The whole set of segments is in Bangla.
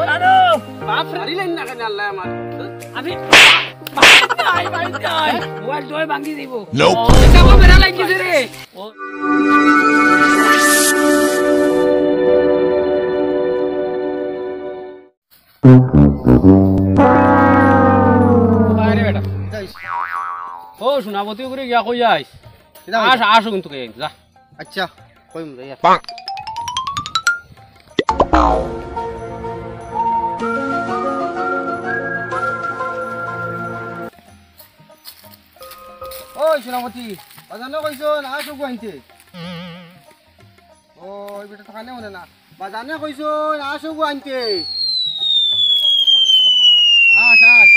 Aduh, বাপ হারিলেন না কেন আল্লাহ আমার আমি ভাই মোবাইল দই ভাঙি দিব Nope. কামা বেরা লাগিছে রে বাইরে বেটা ও শোনাবতি করে গিয়া কই যাইস আস আস কিন্তু কে যা আচ্ছা কইম রে Bonk. ওই সোনামতি বাজানো কইছো না আসো গুয়াইতে ও এই বেটা থাকানে মনে না বাজানে কইছো না আসো গুয়াইতে আস আস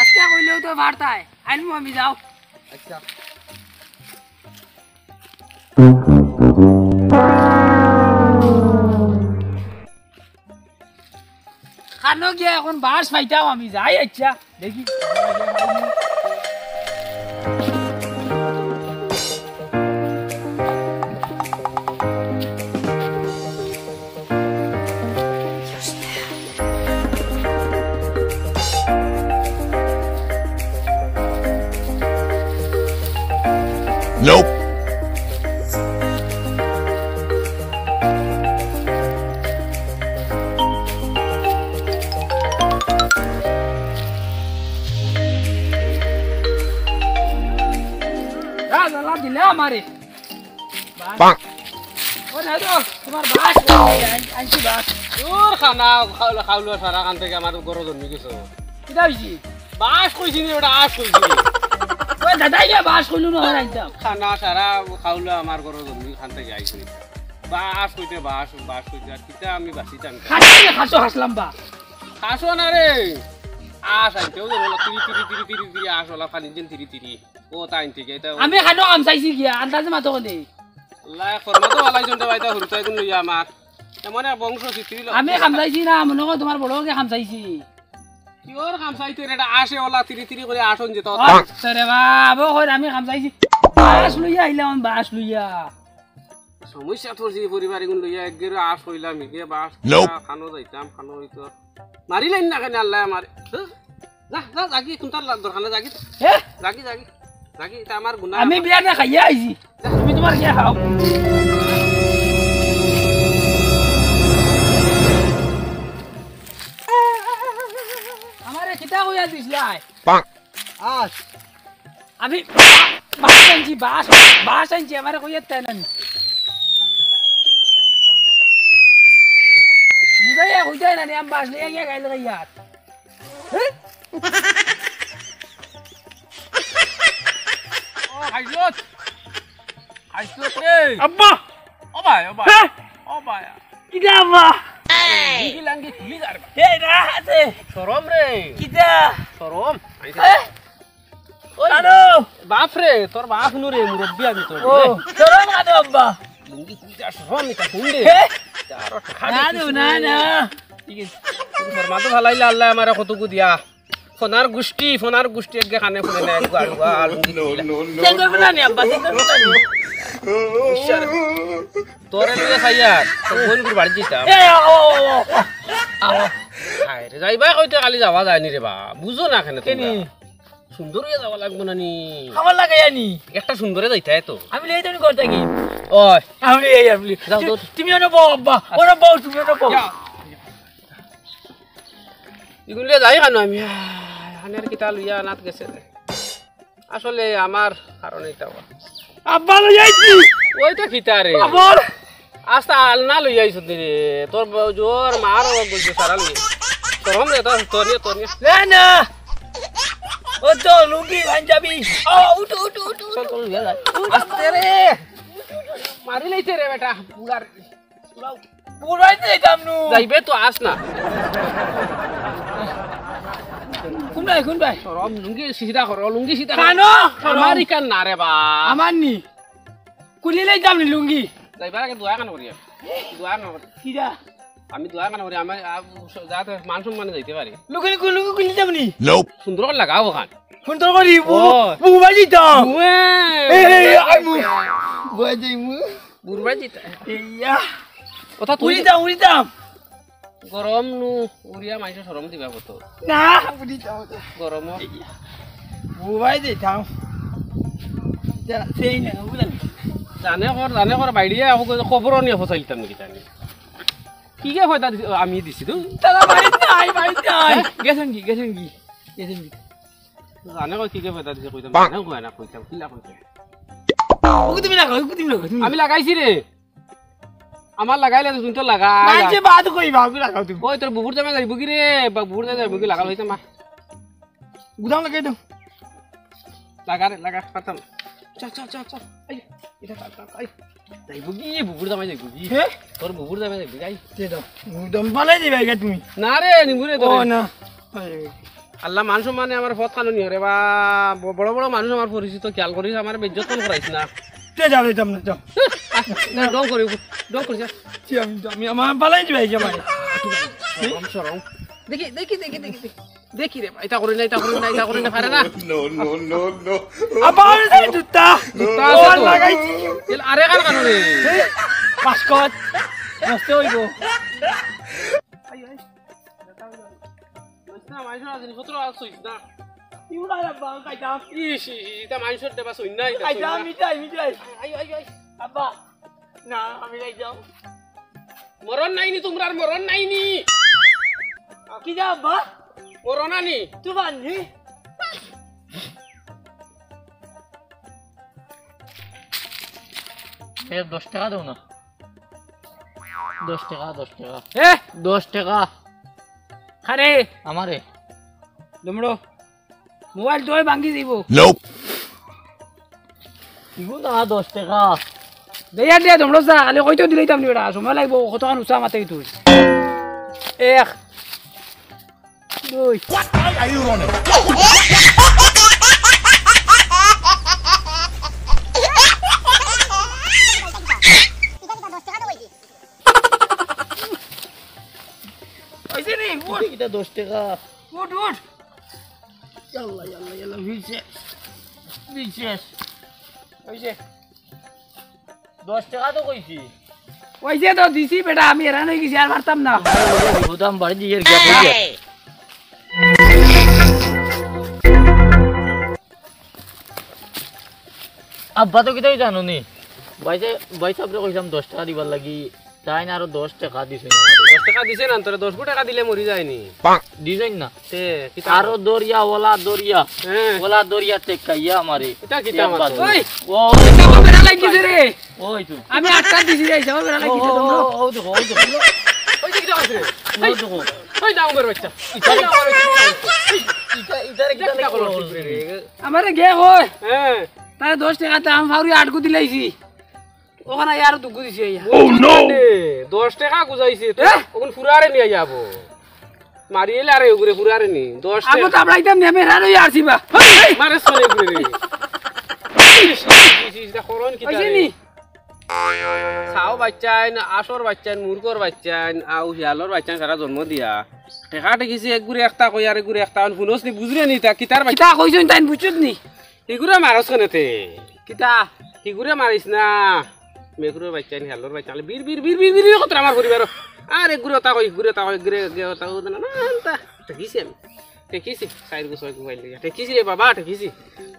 আজকে কইলেও তো ভাড়তায় আইনমু আমি যাও আচ্ছা খানো গিয়ে এখন বাস ফাইতাও আমি যাই আচ্ছা দেখি Nope. রাজা দিলে আমারে Bonk. ও না তো তোমার বাস আইছি বাস তোর খানা খাওলা খাওলা সারা কান থেকে আমার গরো জন্মি গেছো কিটা হইছি বাস কইছি নি ওটা আস কইছি ওই দাদাই না বাস কইলু না হরাইতাম খানা সারা খাওলা আমার গরো জন্মি খান থেকে আইছি বাস কইতে বাস বাস কইতে আর কিটা আমি বাসিতাম খাসো হাসলাম বা খাসো না রে আস আইতে ও বলা তিরি আস ওলা ফানি দিন তিরি ও তাইন থেকে এটা আমি খানো কাম চাইছি গিয়া আন্দাজে মাতো কলে লাই ফরমা তো আলাই জন্তে বাইতা হুরতাই কোন লইয়া আমার এমনে বংশ চিত্রি আমি কাম চাইছি না মনে কর তোমার বড়কে কাম চাইছি কিওর কাম চাইতে এটা আসে ওলা তিরি করে আসন যেত সরে বাবা কই আমি কাম চাইছি বাস লইয়া আইলাম বাস লইয়া সমস্যা তোর যে পরিবার এগুন লইয়া একগের আস হইলাম মিগে বাস Nope. খানো যাইতাম খানো হইতো মারিলেন না কেন আল্লাহ আমার যা যা জাগি কোনটার দরকার না জাগি হে জাগি জাগি জাগি এটা আমার গুনাহ আমি বিয়া না খাইয়া আইছি তুমি তোমার কে খাও আমারে কিটা কইয়া দিছলাই Bonk. আস আমি বাস আনছি বাস আনছি আমারে কইয়া তাই না বুঝাইয়া কইতাই না আমি বাস লইয়া গিয়া গাইলে গাইয়া ও খাইছত খাইছত রে আব্বা ও ভাই ও ভাই হ্যাঁ? ও ভাই কিটা আব্বা কি লাঙ্গি তুলি যার হে না আছে শরম রে কিটা শরম আনো বাপ রে তোর বাপ নু রে মুরব্বি আমি তোর ও চলো না তো আব্বা লুঙ্গি কুইটা শরম এটা শুনলে হে তারও না তো না না ঠিক আছে ফরমা তো ভালাইলে আল্লাহ আমারে কতকু দিয়া ফোনার গুষ্টি একগে কানে ফুলে না একগু আলুয়া লুঙ্গি চেঙ্গর বলা নি আব্বা চেঙ্গর বলা নি তোরে লইয়া সাইয়ার তোর বোন গুর বাড়ি দিতাম এ ও হায় রে যাইবা কইতে কালি যাওয়া যায়নি রে বা বুঝো না কেন কেনি সুন্দর হইয়া যাওয়া লাগবো না নি খাবার লাগে জানি একটা সুন্দরে যাইতাই তো আমি লেই তুমি করতে কি ওই আমি এই আপনি যাও তো। তুমি ওনা বউ আব্বা ওনা বউ তুমি ওনা বউ এগুলো যাই কেন আমি হানের কিতা লইয়া নাত গেছে রে। আসলে আমার কারণে এটা আব্বা লই যাইছি ওইটা কিতা রে আবার আস্তা আলনা লই আইছ রে তোর জোর মারো বলছে সারা লই তোরম রে তোর নিয়ে না না ও তো লুঙ্গি পাঞ্জাবি ও উঠু উঠু উঠু চল চল লইয়া যাই আস্তে রে মারি লইতে রে বেটা পুরার পুরাইতে যামনু যাইবে তো আস না কোন ভাই সরম লুঙ্গি সিধা করো লুঙ্গি সিধা কানো আমার ইকান না রে বা আমার নি কুলিলে যামনি লুঙ্গি যাইবার আগে দোয়া কেন করি দোয়া না করি কিরা আমি দোয়া কেন করি আমি যাতে মান সম্মানে যাইতে পারি লুঙ্গি কুলি যামনি Nope. সুন্দর করে লাগাও ওখান কোন তোর করি ও। বুবা জিতাম এই আই মু গুয়াই যাই মু বুড়বা জিতা ইয়া কথা তুই উড়ি যাম গরম নু উড়িয়া মাইছে সরম দিবা কত না উড়ি যাও গরম বুবাই দে যাও সেই না জানে কর বাইরিয়া খবর নিয়ে ফসাইতাম নাকি জানি কি কে হয়তা আমি দিছি তো তারা বাড়িতে আই গেছেন কি জানে কই কি কে হয়তা দিছে কইতাম না কই না কইতাম কিলা কইতাম ওকে তুমি লাগাও আমি লাগাইছি রে আমার লাগাইলে তুই তো লাগা মানছে বাদ কইবা ওকে লাগাও তুমি ওই তোর বুবুর জামা যাইব কি রে বুবুর জামা যাইব কি লাগাল হইতাম গুদাম লাগাই দাও লাগা পাতাম চল আই এটা আই যাইব কি বুবুর জামা যাইব কি হে তোর বুবুর জামা যাইব গাই দে দাও গুদাম বানাই দিবা গা তুমি না রে নিগুরে তো ও না আল্লাহ মানুষ মানে আমার পথ কানুনি হরে বা বড় বড় মানুষ আমার পরিচিত খেয়াল করিস আমার বেজ্জত কম করাইছ না তে যাও দিতাম না যাও না ডং করি যা আমি আমার বানাই দিবা গা মানে সরম দেখি রে এটা করি না পারে না আবার যাই জুতা আছে তো। লাগাইছি আরে কার কারণে পাসকত নষ্ট হইব জিনিসপত্র আসছিস না ইউরা আব্বা কাইতাম এটা মানুষের দেবা সই না কাইতাম মিটাই আই আব্বা না আমি যাই যাও মরণ নাইনি তোমরা মরণ নাইনি কি যা আব্বা মরণ আনি তুই বানজি এ 10 টাকা দাও না 10 টাকা এ 10 টাকা খারে আমারে লমড়ো মোবাইল তোই ভাঙি দিব Nope. দিব না 10 টাকা দেয়া দে তোমরা যা খালি কইতো দিলাইতাম নি বেটা সময় লাগব কতক্ষণ উচা মাতে তুই এক দুই Are you running? ওইছে নি উঠ এটা 10 টাকা উঠ ইয়াল্লা বিশেষ ওইছে 10 টাকা তো কইছি ওইছে তো দিছি বেটা আমি এরান হয়ে গেছি আর পারতাম না গোদাম বাড়ি দিয়ে গিয়া কইয়া আব্বা তো কিতাই জানো নি ভাই সাহেবরে কইলাম 10 টাকা দিবার লাগি তাই না আরো 10 টাকা দিছে না 10 টাকা দিছে না তোরে 10 টাকা দিলে মরি যায়নি ডিজাইন না তে আরো দরিয়া হ্যাঁ ওলা দরিয়া তে কাইয়া আমারে এটা কিতা মাত ওই ও এটা বেটা লাগিছে রে ওই তো আমি আটটা দিছি রে যাও বেটা লাগিছে তোমরা ও দেখো ওই যে কিতা আছে ও দেখো ওই দাও মেরে বাচ্চা ইতারে কিতা করলো রে আমারে গে কই হ্যাঁ তাই 10 টাকা দাম ফাউরি 8 গু দিলাইছি ওখানে আর দুগু দিছি oh no 10 টাকা গুজাইছে তো ওগুন ফুরারে নিয়ে যাব মারিলে আরে ওগুরে ফুরারে নি 10 আমি তো আপনাইতাম নেমে এরান হয়ে আসি বা মারে সনে ওগুরে রে এটা করন কি ওইছে নি সাও বাচ্চান আসর বাচ্চান মুরগর বাচ্চান আউ হিয়ালর বাচ্চান সারা জন্ম দিয়া টেকা টেকিছি একগুরে একটা কই আর একগুরে একটা ফুনস নি বুঝরে নি তা কিতার বাচ্চা কিতা কইছুন তাইন বুঝুত নি এগুরে মারস কেনেতে কিতা এগুরে মারিস না মেগুরের বাচ্চান হিয়ালর বাচ্চান বীর বীর বীর বীর বীর কত আমার পরিবার আর একগুরে তা কই গুরে তা কই গুরে তা না না তা টেকিছি আমি টেকিছি সাইড গো সই কইল দিয়া টেকিছি রে বাবা টেকিছি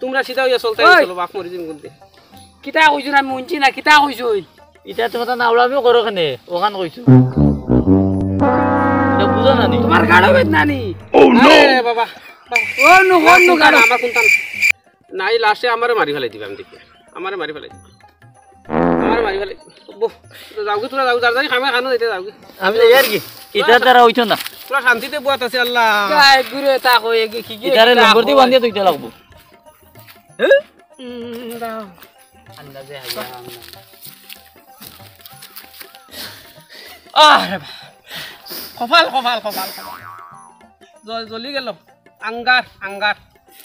তোমরা সিধা হইয়া চলতে চলো বাপ মরি দিন গুনতে কিতা কইছুন আমি মুনছি না কিতা কইছুন ইটা তো কথা না উলামিও করো কেনে ওখান কইছো এটা বুঝো না নি তোমার গাড়ো বেদ নানি আরে বাবা ও নু হন নু গাড়ো আমার কোনটা নাই লাস্টে আমারে মারি ফেলাই দিবে আমি দেখি আমারে মারি ফেলাই দিবে আমারে মারি ফেলাই যাও কি তোরা যাও যার জানি খামে খানো দিতে যাও কি আমি যাই আর কি ইটা দ্বারা হইছো না তোরা শান্তিতে বুয়াত আছে আল্লাহ গায় গুরে তা কই কি কি ইটারে নম্বর দি বান্ধিয়া তুইতে লাগবো আন্দাজে হাইয়া আরে কপাল কপাল কপাল জ্বলি গেল আঙ্গার আঙ্গার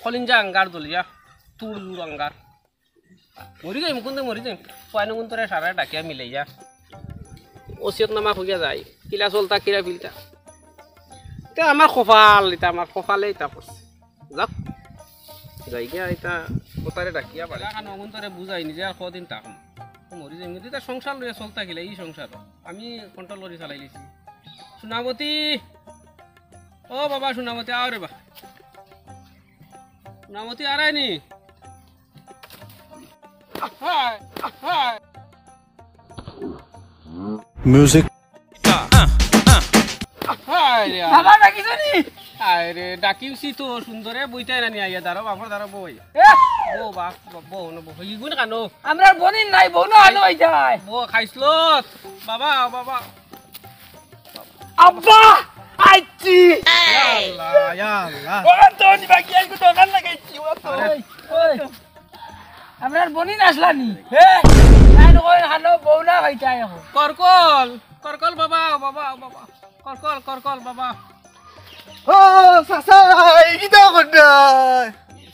কলিঞ্জা আঙ্গার জ্বলিয়া তুর তুর আঙ্গার মরি যাই মুকুন্দে মরি যাই পয়ন গুন্তরে সারা ডাকিয়া মিলাই যা ওসিয়ত নামা হইয়া যায় কিলা চলতা কিলা ফিলতা এটা আমার কপাল এটা আমার কপালে এটা পড়ছে যাক যাই গিয়া এটা কোতারে ডাকিয়া পারে কান অগুন্তরে বুঝাই নিজে আর কদিন তাক মরি যাই কিন্তু তার সংসার লইয়া চলতা গেলে এই সংসার আমি কন্ট্রোল করে চালাই গেছি সোনামতি ও বাবা সোনামতি আও রে বা সোনামতি আরাইনি Music. বাবা ডাকিছো নি আরে ডাকিউছি তো সুন্দরে বইতাই রানি আইয়া দাঁড়ো বাবার দাঁড়ো বই বো বাপ বো ন বো হিগুন কানো আমরা বনিন নাই বনো আলো হই যায় বো খাইছিল বাবা বাবা আব্বা আইছি আল্লাহ ইয়া আল্লাহ ও তো নি বাকি আইকো দোকান লাগাইছি ও তো ওই আমরা বনিন আসলানি হে নাই কই হানো বউনা হইতাই এখন করকল করকল বাবা বাবা বাবা করকল করকল বাবা ও সাসা ইটা কোনটা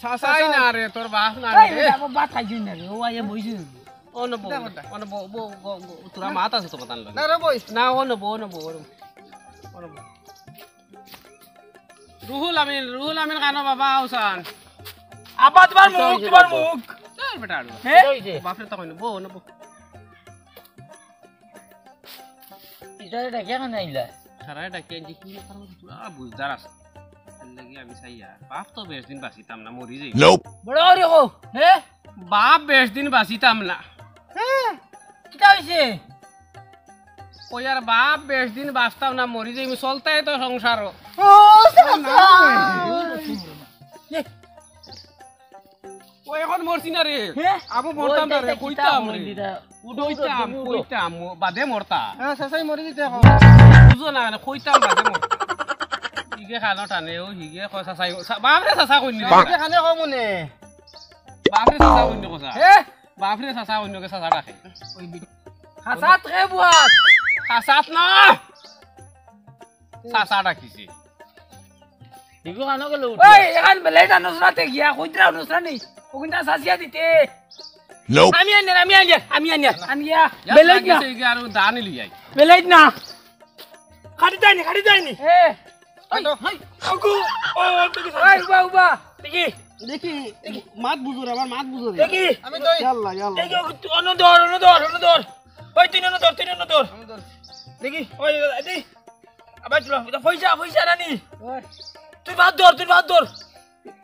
সাসাই না রে তোর বাপ না এই রে বাবা বাত খাইছি না রে ও আইয়া বইছি ও ন বো বো তোরা মাত আছে তো বাতান না রে বই না ও ন বো রুহুল আমিন কানো বাবা আউসান আব্বা তোমার মুখ এই বেটা আড়ু হে বাপরে তা কইনো বো ন বো এটা ডাকিয়া কেন আইলা সারা ডাকি আনছি কি কারণ তোরা বুঝদার আছে লাগি আমি চাইয়া বাপ তো বেশ দিন বাঁচিতাম না মরি যাই Nope. বড় রে কো হে বাপ বেশ দিন বাঁচিতাম না কিটা হইছে ওই আর বাপ বেশ দিন বাঁচতাম না মরি যাই চলতাই তো সংসার ও সাসা ও এখন মরছি না রে হে আবু মরতাম না রে কইতাম রে উডো কইতাম বাদে মরতা হ্যাঁ সাসাই মরে দিতে এখন বুঝো না কইতাম বাদে মরতা হিগে খানো টানে ও হিগে কয় চাচাই বাপরে চাচা কইনি রে খানে কমনে বাপরে চাচা কইনি কসা হে বাপরে চাচা কইনি কে চাচা ডাকে হাসাত রে বুয়াত চাচাত না চাচা ডাকিছে দিগো কানো গেল ওই এখান বেলেটা নসরাতে গিয়া কইতরা নসরানি ওখানটা সাজিয়া দিতে Nope. আমি আনিয়া আনিয়া বেলেগ বেলেট না গেছে আর দানি লিয়াই বেলেট না খাড়ি যায়নি হে আটো আগু ও ওই উবা দেখি দেখি মাত বুঝুর আমার মাত বুঝুর দেখি আমি তো ইয়াল্লা ইয়াল্লা দেখি অনদর ওই তিন অনদর দেখি ওই দি আবার চলো পয়সা নানি তুই ভাত ধর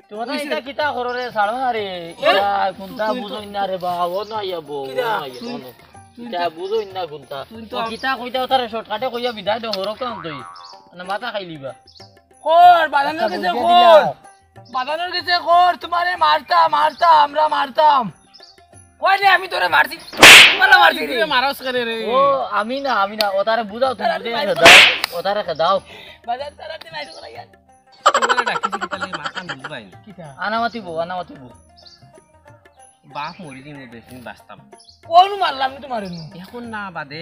তোরা এটা কিতা কররে ছাড়ো না রে ইয়া কোনটা বুঝই না রে বাবা না আইয়াবো এটা বুঝই না কোনটা তো কিতা কইতা তারে শর্টকাটে কইয়া বিদায় দে হরক কাম তুই না মাথা খাইলিবা বাদানোর কাছে কর তোমারে মারতা আমরা মারতাম কই রে আমি তোরে মারছি মালা মারছি রে মারাস করে রে ও আমি না ও তারে বুঝাও তুমি বুঝে দাও ও তারে দাও বাজার তারাতে মাইরো করা ইয়ার তোরে ডাকিছি কি তালে মাথা বুঝবাই কিটা আনামাতিবো বাপ মরি দিন বেশিন বাঁচতাম কোন মারলাম আমি তোমারে নু এখন না বাদে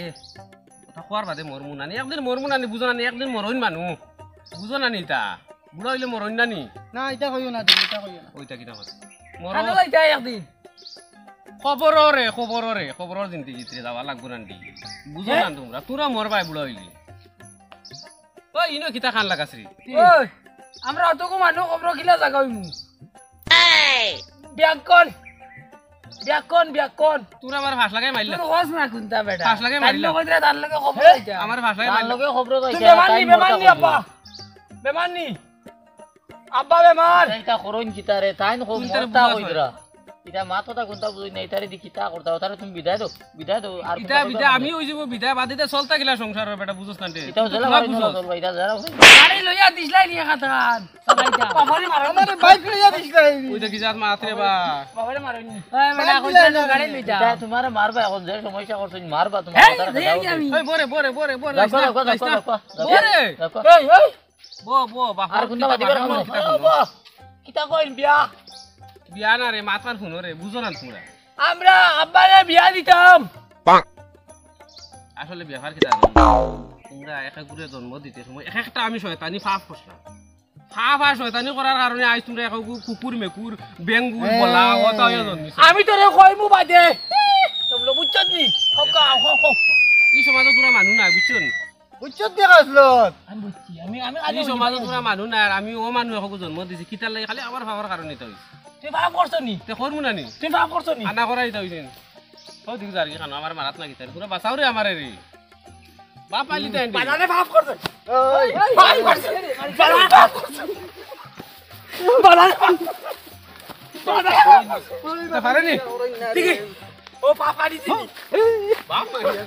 কথা কোয়ার বাদে মরমু নানি একদিন মরমু নানি বুঝো নানি একদিন মরইন মানু বুঝো নানি তা বুড়া হইলে মরইন নানি না এটা কইও না তুমি এটা কইও না ওইটা কিনা কথা মর খানো যাইতা একদিন খবরের জিন্দিগিতে যাওয়া লাগবো নানি বুঝো না তোরা মরবাই বুড়া হইলি ওই ইনো কিতা খান লাগাছরি ওই আমরা অতকো মানুহ খবর কিলা জাগা হইমু ব্যাকন তোরা আমার ফাঁস লাগাই মারলা তোর হস না কুনতা বেটা ফাঁস লাগাই মারলা কইরা তার লগে খবর যাইতা আমার ফাঁস লাগাই তার মারলা লগে খবর তুই কইছে বেমাননি আব্বা বেমার এটা করইন কিতারে তাইন কো তুই তারে মরতা বুঝাস কইদরা এটা মাথাটা কোনটা বুঝই নাই তারে দি কিতা করতা তারে তুমি বিদায় দাও আর বিদা আমি ওই যে বিদা বাদিতে চলতা গিলা সংসারের বেটা বুঝছ না এটা জেলা বাড়ি না চলবা এটা জেলা গাড়ি লইয়া দিছলাই নিয়া খাতান সবাইটা বাবারে মারো আমার বাইক লইয়া দিছলাই ওই দেখি যাত মাত্রে বা বাবারে মারোনি ওই বেটা কইতা গাড়ি লইতা এটা তোমারে মারবা এখন যে সমস্যা করছইন মারবা তোমার এই তারে দেই দাও আমি ওই বরে দেখো বরে এই বো বাপ আর কোনটা বাদিবার কোন কিতা কইন বিয়া বিয়া না রে মাতমান শুনো রে বুঝো না তোমরা আমরা আব্বারে বিয়া দিতাম আসলে ব্যাপার কি জানো তোমরা একা ঘুরে জন্ম দিতে সময় একটা আমি শয়তানি ফাফ করলাম শয়তানি করার কারণে আজ তোমরা একা কুকুর মেকুর বেঙ্গুর বলা কথা হয়ে জন্মিছ আমি তোরে কইমু বাদে তোমরা বুঝছত নি হকা এই সমাজে তোরা মানুহ নাই বুঝছো উচ্চত দেখাছলো আমি বুঝছি আমি এই সমাজে তোরা মানুহ নাই আর আমি ও মানুহ একা জন্ম দিছি কিতার লাগে খালি আমার ভাবার কারণে তো তুই ভাব করছ নি তে করমু না নি তুই ভাব করছ নি আনা করাই তো হইছেন ও দিক যার কি খানো আমার মারাত লাগি তাই পুরো বাঁচাও রে আমারে রে বাপ আইলি দেন বাজারে ভাব করছে ওই ভাই করছে বাজারে ভাব করছে বাজারে পারেনি দেখি ও পাপা দিছি বাপ মারিয়া